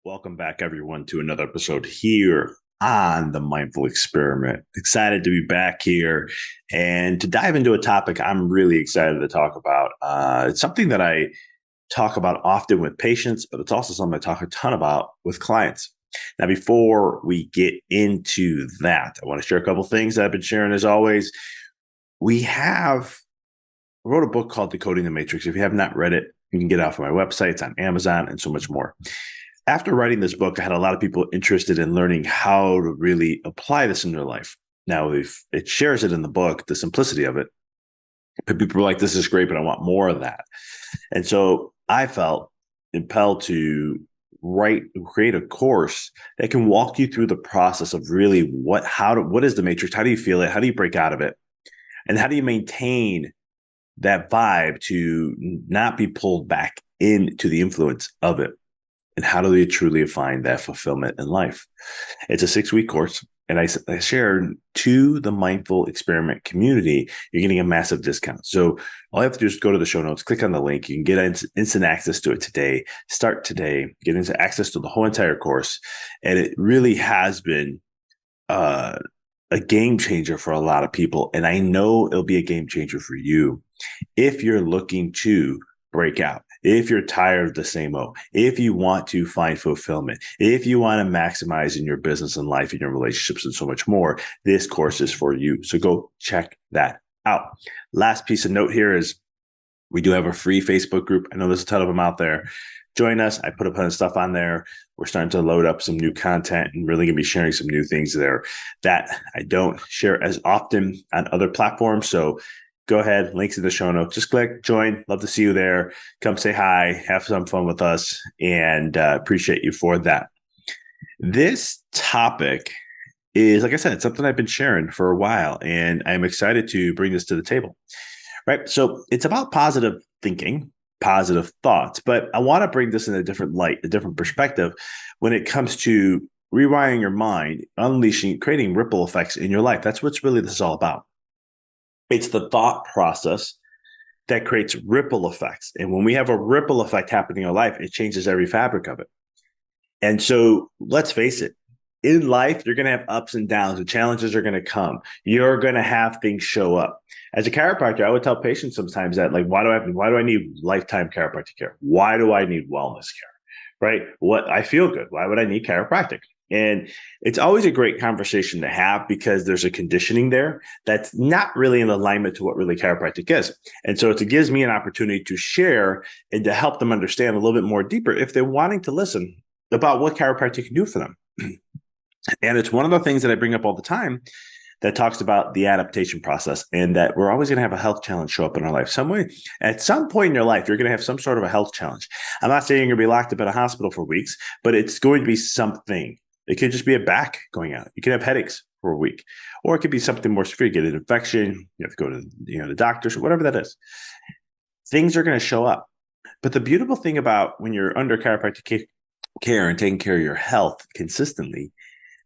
Welcome back, everyone, to another episode here on the Mindful Experiment. Excited to be back here and to dive into a topic I'm really excited to talk about. It's something that I talk about often with patients, but it's also something I talk a ton about with clients. Now, before we get into that, I want to share a couple things that I've been sharing as always. We have I wrote a book called Decoding the Matrix. If you have not read it, you can get it off of my website. It's on Amazon and so much more. After writing this book, I had a lot of people interested in learning how to really apply this in their life. Now, if it shares it in the book, the simplicity of it, but people were like, this is great, but I want more of that. And so I felt impelled to create a course that can walk you through the process of really what is the matrix? How do you feel it? How do you break out of it? And how do you maintain that vibe to not be pulled back into the influence of it? And how do they truly find that fulfillment in life? It's a 6-week course. And I share to the Mindful Experiment community, you're getting a massive discount. So all you have to do is go to the show notes, click on the link. You can get instant access to it today. Start today, get into access to the whole entire course. And it really has been a game changer for a lot of people. And I know it'll be a game changer for you if you're looking to break out, if you're tired of the same old, if you want to find fulfillment, if you want to maximize in your business and life and your relationships and so much more, this course is for you. So go check that out. Last piece of note here is we do have a free Facebook group. I know there's a ton of them out there. Join us. I put a ton of stuff on there. We're starting to load up some new content and really going to be sharing some new things there that I don't share as often on other platforms. So go ahead, links in the show notes. Just click, join. Love to see you there. Come say hi, have some fun with us, and appreciate you for that. This topic is, like I said, it's something I've been sharing for a while, and I'm excited to bring this to the table. Right? So it's about positive thinking, positive thoughts, but I want to bring this in a different light, a different perspective when it comes to rewiring your mind, unleashing, creating ripple effects in your life. That's what's really this is all about. It's the thought process that creates ripple effects. And when we have a ripple effect happening in our life, it changes every fabric of it. And so let's face it, in life, you're going to have ups and downs. The challenges are going to come. You're going to have things show up. As a chiropractor, I would tell patients sometimes that, like, why do I need lifetime chiropractic care? Why do I need wellness care? Right? What I feel good. Why would I need chiropractic? And it's always a great conversation to have because there's a conditioning there that's not really in alignment to what really chiropractic is. And so it gives me an opportunity to share and to help them understand a little bit more deeper if they're wanting to listen about what chiropractic can do for them. And it's one of the things that I bring up all the time that talks about the adaptation process and that we're always going to have a health challenge show up in our life. At some point in your life, you're going to have some sort of a health challenge. I'm not saying you're going to be locked up in a hospital for weeks, but it's going to be something. It could just be a back going out. You can have headaches for a week, or it could be something more severe. You get an infection. You have to go to the doctors or whatever that is. Things are going to show up. But the beautiful thing about when you're under chiropractic care and taking care of your health consistently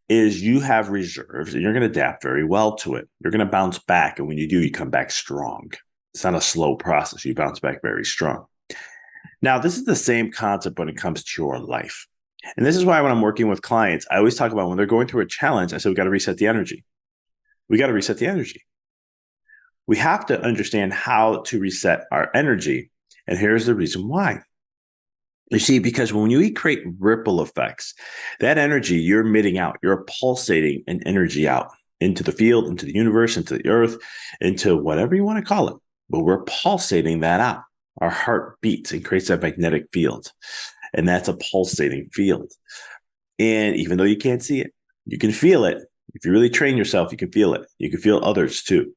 is you have reserves and you're going to adapt very well to it. You're going to bounce back. And when you do, you come back strong. It's not a slow process. You bounce back very strong. Now, this is the same concept when it comes to your life. And this is why when I'm working with clients, I always talk about when they're going through a challenge, I say, we got to reset the energy. We got to reset the energy. We have to understand how to reset our energy. And here's the reason why. You see, because when you create ripple effects, that energy you're emitting out, you're pulsating an energy out into the field, into the universe, into the earth, into whatever you want to call it. But we're pulsating that out. Our heart beats and creates that magnetic field. And that's a pulsating field. And even though you can't see it, you can feel it. If you really train yourself, you can feel it. You can feel others too.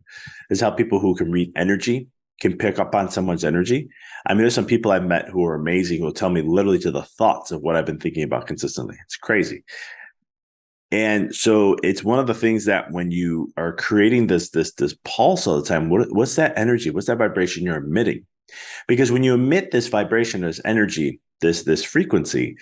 This is how people who can read energy can pick up on someone's energy. I mean, there's some people I've met who are amazing who will tell me literally to the thoughts of what I've been thinking about consistently. It's crazy. And so it's one of the things that when you are creating this pulse all the time, what's that energy? What's that vibration you're emitting? Because when you emit this vibration, this energy, this frequency,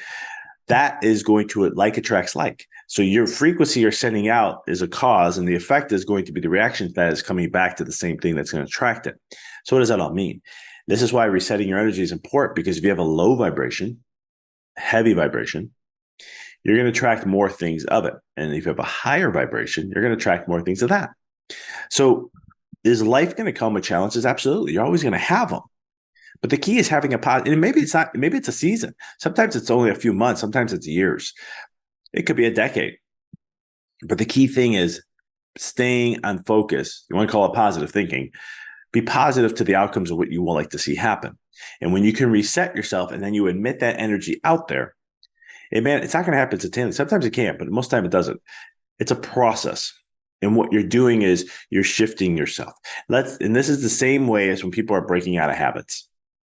that is going to like attracts like. So your frequency you're sending out is a cause, and the effect is going to be the reaction that is coming back to the same thing that's going to attract it. So what does that all mean? This is why resetting your energy is important, because if you have a low vibration, heavy vibration, you're going to attract more things of it. And if you have a higher vibration, you're going to attract more things of that. So is life going to come with challenges? Absolutely. You're always going to have them. But the key is having a positive, and maybe it's not, maybe it's a season. Sometimes it's only a few months. Sometimes it's years. It could be a decade. But the key thing is staying on focus. You want to call it positive thinking. Be positive to the outcomes of what you would like to see happen. And when you can reset yourself and then you admit that energy out there, it's not going to happen instantaneously. Sometimes it can, but most of the time it doesn't. It's a process. And what you're doing is you're shifting yourself. And this is the same way as when people are breaking out of habits,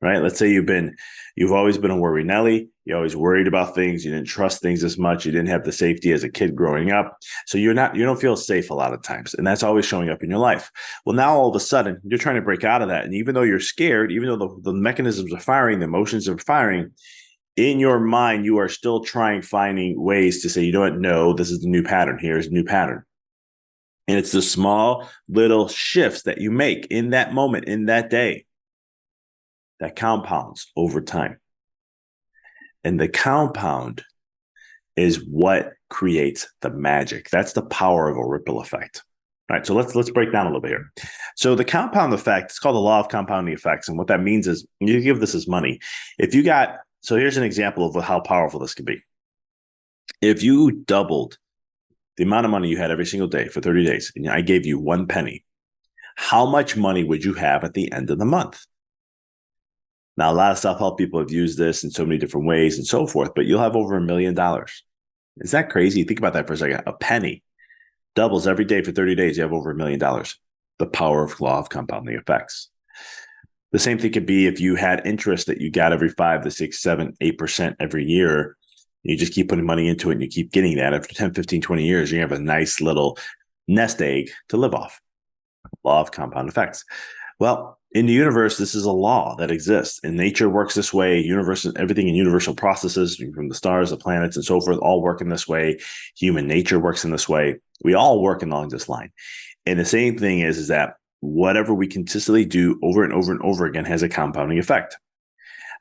right? Let's say you've always been a worry Nelly. You always worried about things. You didn't trust things as much. You didn't have the safety as a kid growing up. So you don't feel safe a lot of times. And that's always showing up in your life. Well, now all of a sudden you're trying to break out of that. And even though you're scared, even though the mechanisms are firing, the emotions are firing, in your mind, you are still finding ways to say, you know what? No, this is the new pattern. Here's a new pattern. And it's the small little shifts that you make in that moment, in that day, that compounds over time. And the compound is what creates the magic. That's the power of a ripple effect. All right, so let's break down a little bit here. So the compound effect, it's called the law of compounding effects. And what that means is you give this as money. So here's an example of how powerful this could be. If you doubled the amount of money you had every single day for 30 days, and I gave you 1 penny, how much money would you have at the end of the month? Now, a lot of self-help people have used this in so many different ways and so forth, but you'll have over $1 million. Is that crazy? Think about that for a second. A penny doubles every day for 30 days. You have over $1 million. The power of law of compounding effects. The same thing could be if you had interest that you got every 5 to 6, 7, 8% every year. You just keep putting money into it and you keep getting that. After 10, 15, 20 years, you have a nice little nest egg to live off. Law of compound effects. Well, in the universe, this is a law that exists, and nature works this way. Everything in universal processes, from the stars, the planets, and so forth, all work in this way. Human nature works in this way. We all work along this line. And the same thing is that whatever we consistently do over and over and over again has a compounding effect.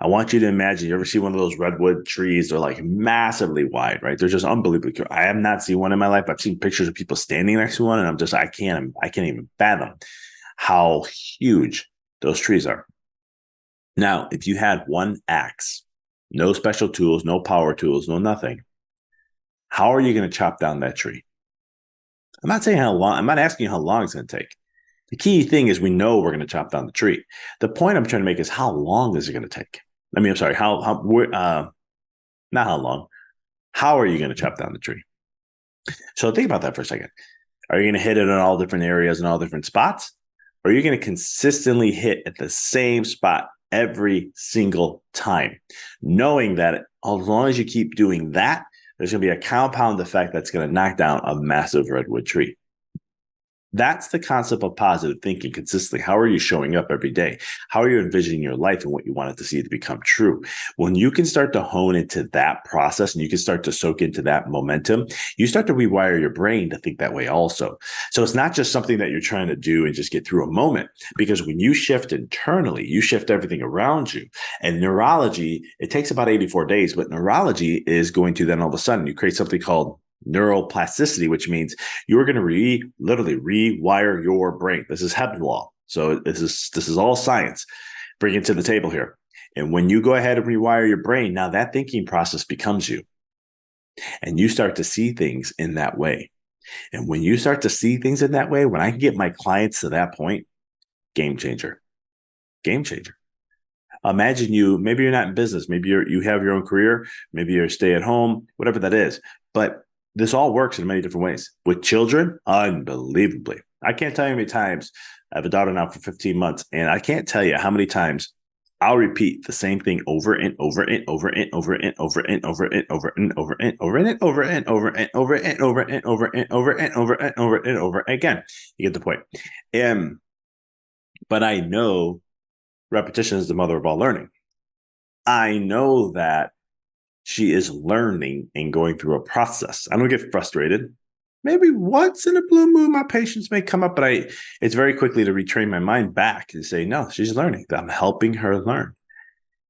I want you to imagine, you ever see one of those redwood trees? They're like massively wide, right? They're just unbelievably cool. I have not seen one in my life. I've seen pictures of people standing next to one, and I can't even fathom how huge those trees are. Now, if you had one axe, no special tools, no power tools, no nothing, how are you going to chop down that tree? I'm not saying how long. I'm not asking you how long it's going to take. The key thing is we know we're going to chop down the tree. The point I'm trying to make is how long is it going to take? I'm sorry, not how long. How are you going to chop down the tree? So think about that for a second. Are you going to hit it in all different areas and all different spots? Or are you going to consistently hit at the same spot every single time, knowing that as long as you keep doing that, there's going to be a compound effect that's going to knock down a massive redwood tree. That's the concept of positive thinking consistently. How are you showing up every day? How are you envisioning your life and what you want it to see to become true? When you can start to hone into that process and you can start to soak into that momentum, you start to rewire your brain to think that way also. So it's not just something that you're trying to do and just get through a moment, because when you shift internally, you shift everything around you. And neurology, it takes about 84 days, but neurology is going to then all of a sudden you create something called neuroplasticity, which means you're going to literally rewire your brain. This is Hebb's law. So this is all science. Bring it to the table here. And when you go ahead and rewire your brain, now that thinking process becomes you. And you start to see things in that way. And when you start to see things in that way, when I can get my clients to that point, game changer. Game changer. Imagine maybe you're not in business. Maybe you have your own career. Maybe you're stay at home, whatever that is. But this all works in many different ways. With children, unbelievably. I can't tell you how many times I have a daughter now for 15 months, and I can't tell you how many times I'll repeat the same thing over and over and over and over and over and over and over and over and over and over and over and over and over and over and over and over and over and over again. You get the point. But I know repetition is the mother of all learning. I know that she is learning and going through a process. I don't get frustrated. Maybe once in a blue moon, my patience may come up, but it's very quickly to retrain my mind back and say, no, she's learning. I'm helping her learn.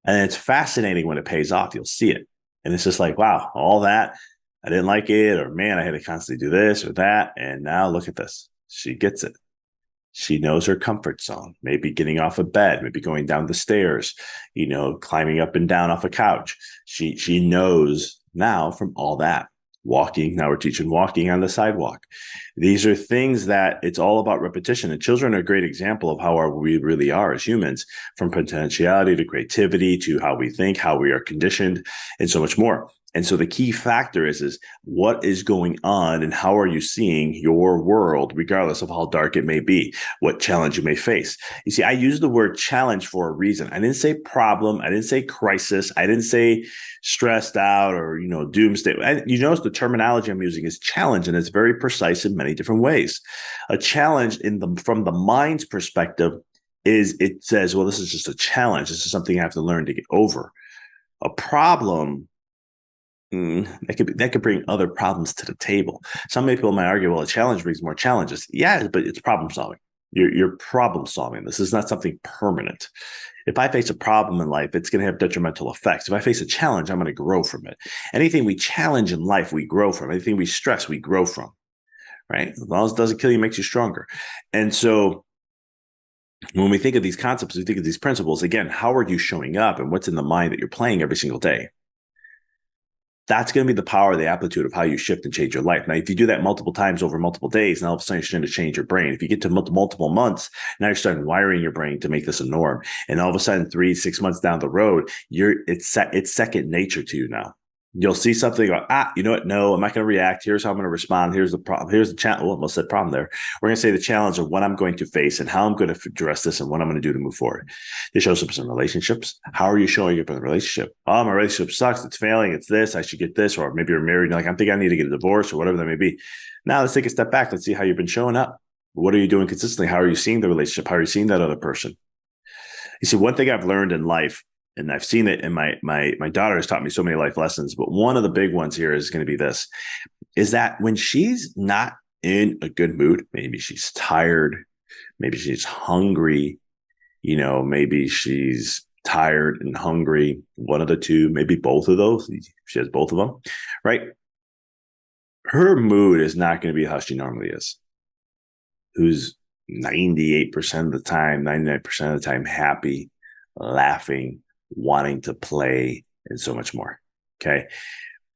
And it's fascinating when it pays off. You'll see it. And it's just like, wow, all that, I didn't like it, or man, I had to constantly do this or that. And now look at this. She gets it. She knows her comfort zone, maybe getting off of bed, maybe going down the stairs, climbing up and down off a couch. She knows now from all that. Walking, now we're teaching walking on the sidewalk. These are things that it's all about repetition. And children are a great example of how we really are as humans, from potentiality to creativity to how we think, how we are conditioned, and so much more. And so the key factor is what is going on and how are you seeing your world, regardless of how dark it may be, what challenge you may face. You see, I use the word challenge for a reason. I didn't say problem. I didn't say crisis. I didn't say stressed out or, doomsday. You notice the terminology I'm using is challenge, and it's very precise in many different ways. A challenge from the mind's perspective is it says, well, this is just a challenge. This is something I have to learn to get over. A problem, that could bring other problems to the table. Some people might argue, well, a challenge brings more challenges. Yeah, but it's problem solving. You're problem solving. This is not something permanent. If I face a problem in life, it's going to have detrimental effects. If I face a challenge, I'm going to grow from it. Anything we challenge in life, we grow from. Anything we stress, we grow from. Right? As long as it doesn't kill you, it makes you stronger. And so when we think of these concepts, we think of these principles, again, how are you showing up and what's in the mind that you're playing every single day? That's going to be the power, the amplitude of how you shift and change your life. Now, if you do that multiple times over multiple days, now all of a sudden you're starting to change your brain. If you get to multiple months, now you're starting wiring your brain to make this a norm. And all of a sudden, 3-6 months down the road, it's second nature to you now. You'll see something, go, you know what? No, I'm not going to react. Here's how I'm going to respond. Here's the problem. Here's the challenge. Well, almost said problem there. We're going to say the challenge of what I'm going to face and how I'm going to address this and what I'm going to do to move forward. This shows up in relationships. How are you showing up in a relationship? Oh, my relationship sucks. It's failing. It's this. I should get this. Or maybe you're married and you're like, I'm thinking I need to get a divorce or whatever that may be. Now let's take a step back. Let's see how you've been showing up. What are you doing consistently? How are you seeing the relationship? How are you seeing that other person? You see, one thing I've learned in life, and I've seen it, and my daughter has taught me so many life lessons, but one of the big ones here is going to be this, is that when she's not in a good mood, maybe she's tired, maybe she's hungry, maybe she's tired and hungry, one of the two, maybe both of those, she has both of them, right? Her mood is not going to be how she normally is, who's 98% of the time, 99% of the time happy, laughing, wanting to play, and so much more. Okay.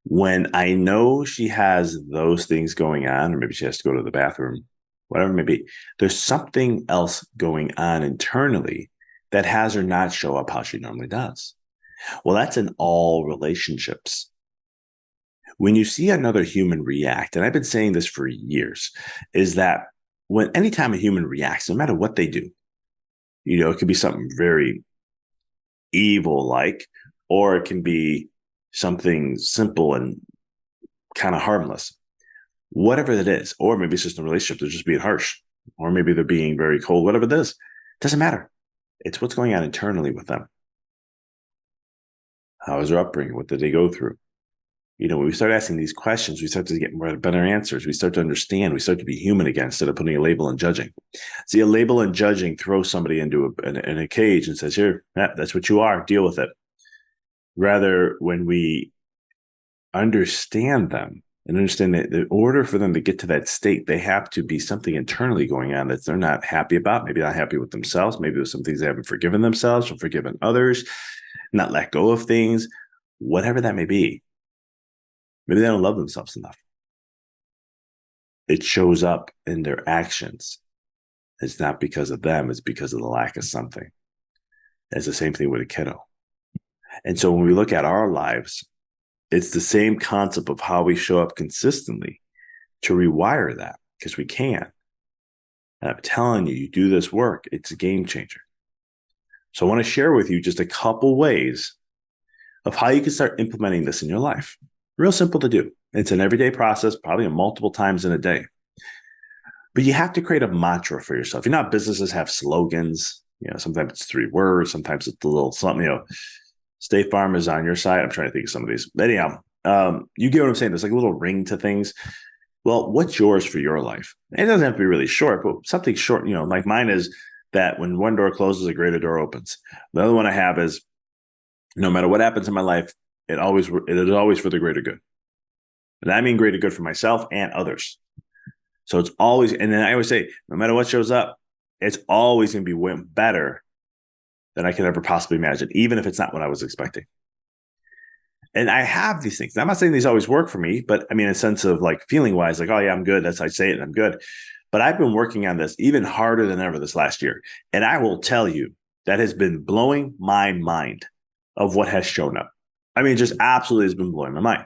When I know she has those things going on, or maybe she has to go to the bathroom, whatever it may be, there's something else going on internally that has her not show up how she normally does. Well, that's in all relationships. When you see another human react, and I've been saying this for years, is that anytime a human reacts, no matter what they do, it could be something very evil like, or it can be something simple and kind of harmless, whatever it is. Or maybe it's just a relationship, they're just being harsh, or maybe they're being very cold, whatever it is, doesn't matter. It's what's going on internally with them. How is their upbringing? What did they go through? When we start asking these questions, we start to get better answers. We start to understand. We start to be human again instead of putting a label and judging. See, a label and judging throws somebody into a cage and says, here, that's what you are. Deal with it. Rather, when we understand them and understand that in order for them to get to that state, they have to be something internally going on that they're not happy about, maybe not happy with themselves. Maybe there's some things they haven't forgiven themselves or forgiven others, not let go of things, whatever that may be. Maybe they don't love themselves enough. It shows up in their actions. It's not because of them. It's because of the lack of something. It's the same thing with a kiddo. And so when we look at our lives, it's the same concept of how we show up consistently to rewire that, because we can. And I'm telling you, you do this work, it's a game changer. So I want to share with you just a couple ways of how you can start implementing this in your life. Real simple to do. It's an everyday process, probably multiple times in a day. But you have to create a mantra for yourself. Businesses have slogans. Sometimes it's 3 words. Sometimes it's a little something, State Farm is on your side. I'm trying to think of some of these. But anyhow, you get what I'm saying. There's like a little ring to things. Well, what's yours for your life? It doesn't have to be really short, but something short, like mine is that when one door closes, a greater door opens. The other one I have is no matter what happens in my life, it is always for the greater good. And I mean greater good for myself and others. So it's always, and then I always say, no matter what shows up, it's always going to be better than I could ever possibly imagine, even if it's not what I was expecting. And I have these things. I'm not saying these always work for me, but I mean, in a sense of like feeling wise, like, oh yeah, I'm good. That's how I say it and I'm good. But I've been working on this even harder than ever this last year. And I will tell you, that has been blowing my mind of what has shown up. I mean, just absolutely has been blowing my mind.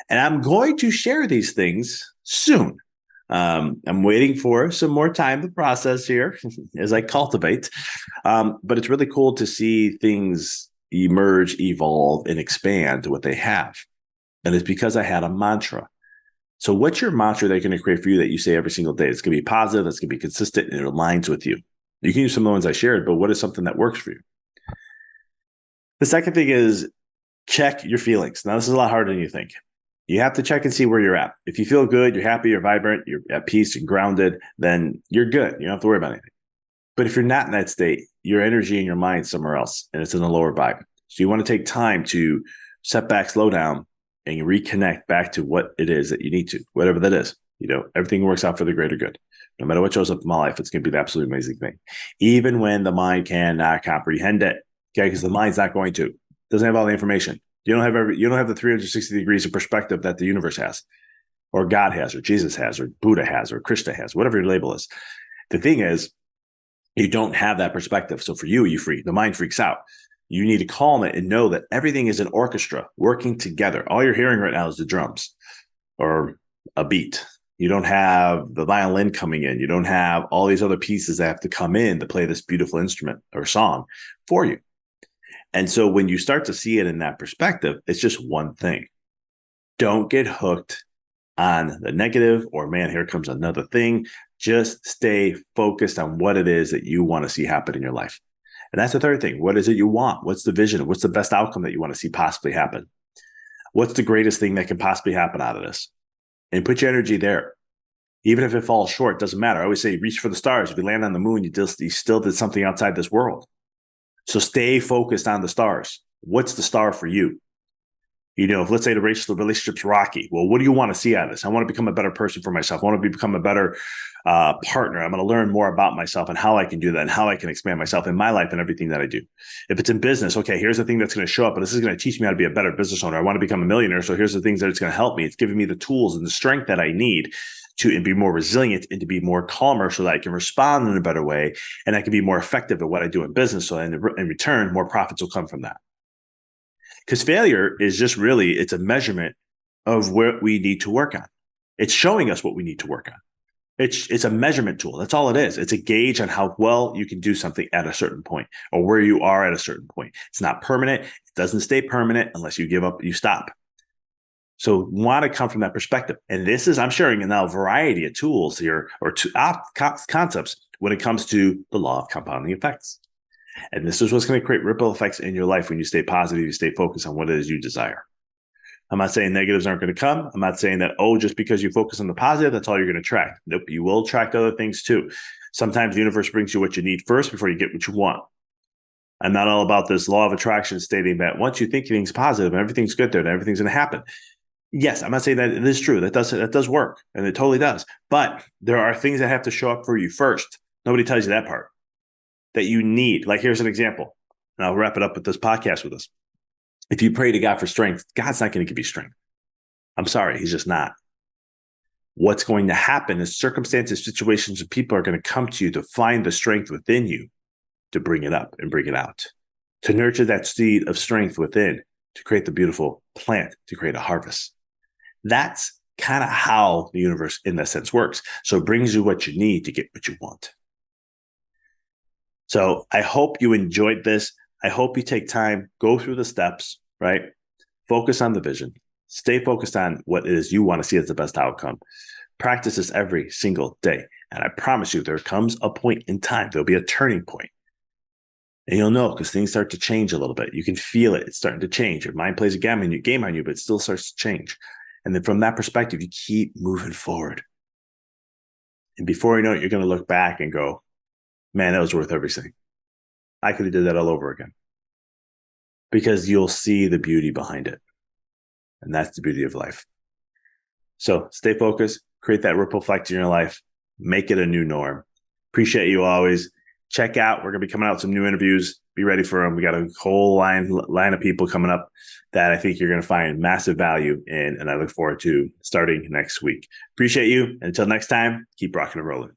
And I'm going to share these things soon. I'm waiting for some more time to process here as I cultivate. But it's really cool to see things emerge, evolve, and expand to what they have. And it's because I had a mantra. So what's your mantra that you're going to create for you that you say every single day? It's going to be positive, it's going to be consistent, and it aligns with you. You can use some of the ones I shared, but what is something that works for you? The second thing is check your feelings. Now, this is a lot harder than you think. You have to check and see where you're at. If you feel good, you're happy, you're vibrant, you're at peace, you're grounded, then you're good. You don't have to worry about anything. But if you're not in that state, your energy and your mind somewhere else, and it's in a lower vibe. So you want to take time to set back, slow down, and reconnect back to what it is that you need to, whatever that is. Everything works out for the greater good. No matter what shows up in my life, it's going to be the absolute amazing thing. Even when the mind cannot comprehend it, okay, because the mind's not going to. It doesn't have all the information. You don't have the 360 degrees of perspective that the universe has, or God has, or Jesus has, or Buddha has, or Krishna has, whatever your label is. The thing is, you don't have that perspective. So for you the mind freaks out. You need to calm it and know that everything is an orchestra working together. All you're hearing right now is the drums or a beat. You don't have the violin coming in. You don't have all these other pieces that have to come in to play this beautiful instrument or song for you. And so when you start to see it in that perspective, it's just one thing. Don't get hooked on the negative or, man, here comes another thing. Just stay focused on what it is that you want to see happen in your life. And that's the third thing. What is it you want? What's the vision? What's the best outcome that you want to see possibly happen? What's the greatest thing that can possibly happen out of this? And put your energy there. Even if it falls short, doesn't matter. I always say, reach for the stars. If you land on the moon, you still did something outside this world. So stay focused on the stars. What's the star for you? If let's say the relationship's rocky, well, what do you want to see out of this? I want to become a better person for myself. I want to become a better partner. I'm going to learn more about myself and how I can do that and how I can expand myself in my life and everything that I do. If it's in business, okay, here's the thing that's going to show up, and this is going to teach me how to be a better business owner. I want to become a millionaire. So here's the things that it's going to help me. It's giving me the tools and the strength that I need to be more resilient and to be more calmer so that I can respond in a better way and I can be more effective at what I do in business. So in return, more profits will come from that. Because failure is just it's a measurement of what we need to work on. It's showing us what we need to work on. It's a measurement tool. That's all it is. It's a gauge on how well you can do something at a certain point or where you are at a certain point. It's not permanent. It doesn't stay permanent unless you give up, you stop. So want to come from that perspective. And I'm sharing now a variety of tools here or concepts when it comes to the law of compounding effects. And this is what's going to create ripple effects in your life when you stay positive, you stay focused on what it is you desire. I'm not saying negatives aren't going to come. I'm not saying that, just because you focus on the positive, that's all you're going to attract. Nope, you will attract other things too. Sometimes the universe brings you what you need first before you get what you want. I'm not all about this law of attraction stating that once you think things positive and everything's good there and everything's going to happen. Yes, I'm not saying that it is true. That does work, and it totally does. But there are things that have to show up for you first. Nobody tells you that part. That you need. Like, here's an example, and I'll wrap it up with this podcast with us. If you pray to God for strength, God's not going to give you strength. I'm sorry, he's just not. What's going to happen is circumstances, situations, and people are going to come to you to find the strength within you to bring it up and bring it out, to nurture that seed of strength within, to create the beautiful plant, to create a harvest. That's kind of how the universe, in that sense, works. So it brings you what you need to get what you want. So I hope you enjoyed this. I hope you take time, go through the steps, right? Focus on the vision. Stay focused on what it is you want to see as the best outcome. Practice this every single day. And I promise you, there comes a point in time. There'll be a turning point. And you'll know because things start to change a little bit. You can feel it. It's starting to change. Your mind plays a game on you, but it still starts to change. And then from that perspective, you keep moving forward. And before you know it, you're going to look back and go, man, that was worth everything. I could have did that all over again. Because you'll see the beauty behind it. And that's the beauty of life. So stay focused, create that ripple effect in your life, make it a new norm. Appreciate you always. Check out, we're going to be coming out with some new interviews. Be ready for them. We got a whole line of people coming up that I think you're going to find massive value in. And I look forward to starting next week. Appreciate you. Until next time, keep rocking and rolling.